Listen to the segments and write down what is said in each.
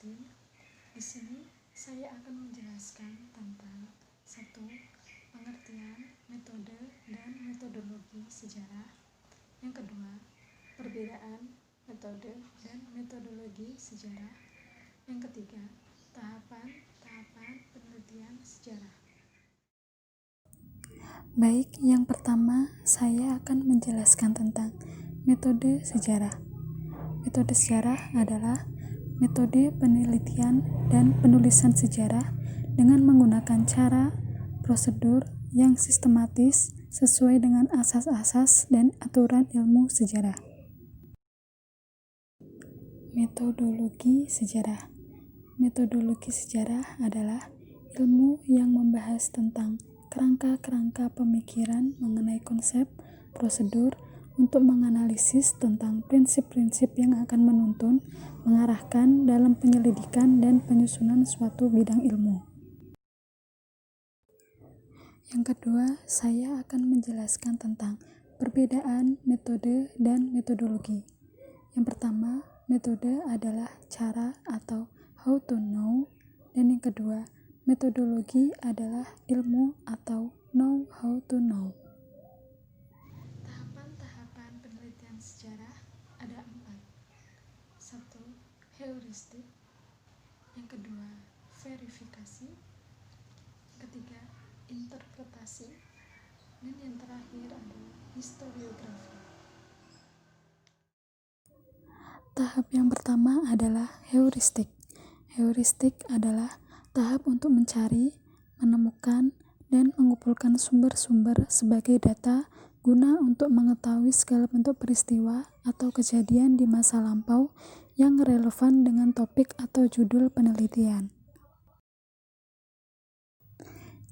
Christine. Di sini saya akan menjelaskan tentang satu, pengertian, metode, dan metodologi sejarah. Yang kedua, perbedaan metode dan metodologi sejarah. Yang ketiga, tahapan penelitian sejarah. Baik, yang pertama saya akan menjelaskan tentang metode sejarah. Metode sejarah adalah metode penelitian dan penulisan sejarah dengan menggunakan cara, prosedur yang sistematis sesuai dengan asas-asas dan aturan ilmu sejarah. Metodologi sejarah. Metodologi sejarah adalah ilmu yang membahas tentang kerangka-kerangka pemikiran mengenai konsep, prosedur untuk menganalisis tentang prinsip-prinsip yang akan menuntun, mengarahkan dalam penyelidikan dan penyusunan suatu bidang ilmu. Yang kedua, saya akan menjelaskan tentang perbedaan metode dan metodologi. Yang pertama, metode adalah cara atau how to know, dan yang kedua, metodologi adalah ilmu atau know how to know. Tahapan-tahapan penelitian sejarah ada 4. 1. Heuristik. Yang kedua, verifikasi. Ketiga, interpretasi. Dan yang terakhir adalah historiografi. Tahap yang pertama adalah heuristik. Heuristik adalah tahap untuk mencari, menemukan, dan mengumpulkan sumber-sumber sebagai data guna untuk mengetahui segala bentuk peristiwa atau kejadian di masa lampau yang relevan dengan topik atau judul penelitian.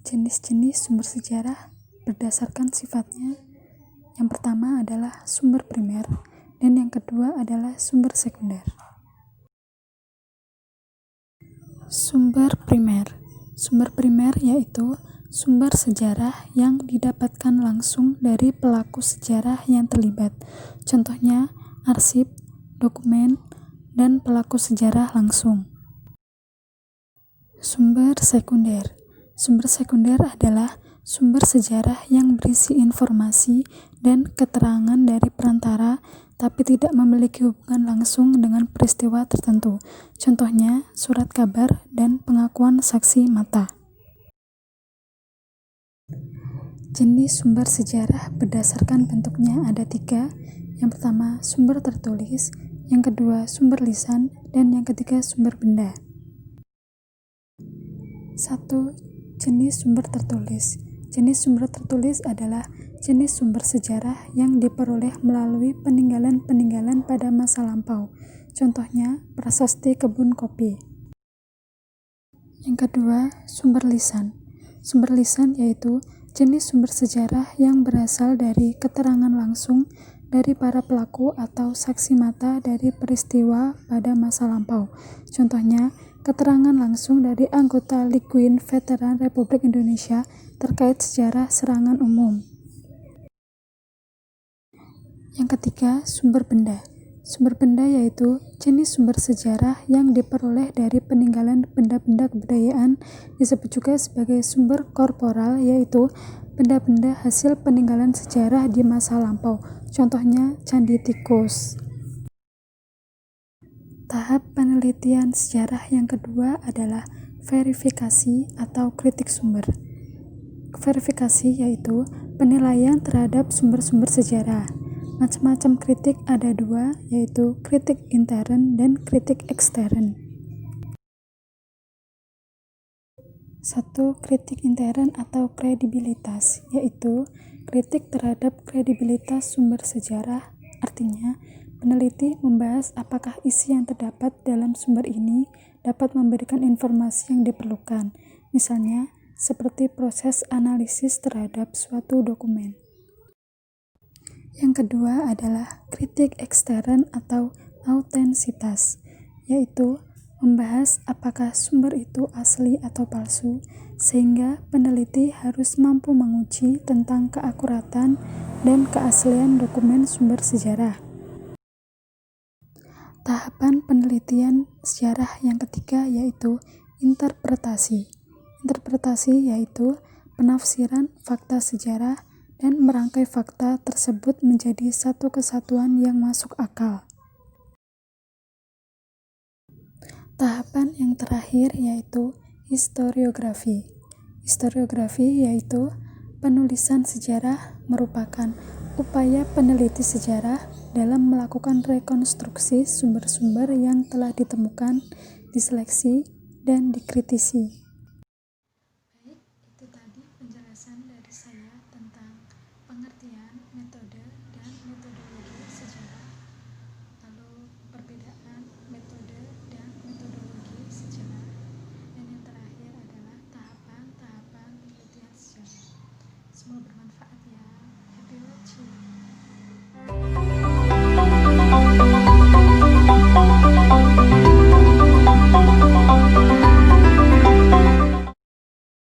Jenis-jenis sumber sejarah berdasarkan sifatnya. Yang pertama adalah sumber primer, dan yang kedua adalah sumber sekunder. Sumber primer yaitu sumber sejarah yang didapatkan langsung dari pelaku sejarah yang terlibat. Contohnya, arsip, dokumen, dan pelaku sejarah langsung. Sumber sekunder adalah sumber sejarah yang berisi informasi dan keterangan dari perantara tapi tidak memiliki hubungan langsung dengan peristiwa tertentu. Contohnya, surat kabar dan pengakuan saksi mata. Jenis sumber sejarah berdasarkan bentuknya ada 3. Yang pertama, sumber tertulis. Yang kedua, sumber lisan. Dan yang ketiga, sumber benda. 1. Jenis sumber tertulis. Jenis sumber tertulis adalah jenis sumber sejarah yang diperoleh melalui peninggalan-peninggalan pada masa lampau. Contohnya, prasasti kebun kopi. Yang kedua, sumber lisan. Sumber lisan yaitu jenis sumber sejarah yang berasal dari keterangan langsung dari para pelaku atau saksi mata dari peristiwa pada masa lampau. Contohnya, keterangan langsung dari anggota Likuin Veteran Republik Indonesia terkait sejarah serangan umum. Yang ketiga, sumber benda. Sumber benda yaitu jenis sumber sejarah yang diperoleh dari peninggalan benda-benda kebudayaan, disebut juga sebagai sumber korporal, yaitu benda-benda hasil peninggalan sejarah di masa lampau. Contohnya, Candi Tikus. Tahap penelitian sejarah yang kedua adalah verifikasi atau kritik sumber. Verifikasi yaitu penilaian terhadap sumber-sumber sejarah. Macam-macam kritik ada 2, yaitu kritik intern dan kritik ekstern. 1. Kritik intern atau kredibilitas, yaitu kritik terhadap kredibilitas sumber sejarah. Artinya, peneliti membahas apakah isi yang terdapat dalam sumber ini dapat memberikan informasi yang diperlukan, misalnya seperti proses analisis terhadap suatu dokumen. Yang kedua adalah kritik ekstern atau autentisitas, yaitu membahas apakah sumber itu asli atau palsu, sehingga peneliti harus mampu menguji tentang keakuratan dan keaslian dokumen sumber sejarah. Tahapan penelitian sejarah yang ketiga yaitu interpretasi. Interpretasi yaitu penafsiran fakta sejarah dan merangkai fakta tersebut menjadi satu kesatuan yang masuk akal. Tahapan yang terakhir yaitu historiografi. Historiografi yaitu penulisan sejarah merupakan upaya peneliti sejarah dalam melakukan rekonstruksi sumber-sumber yang telah ditemukan, diseleksi, dan dikritisi.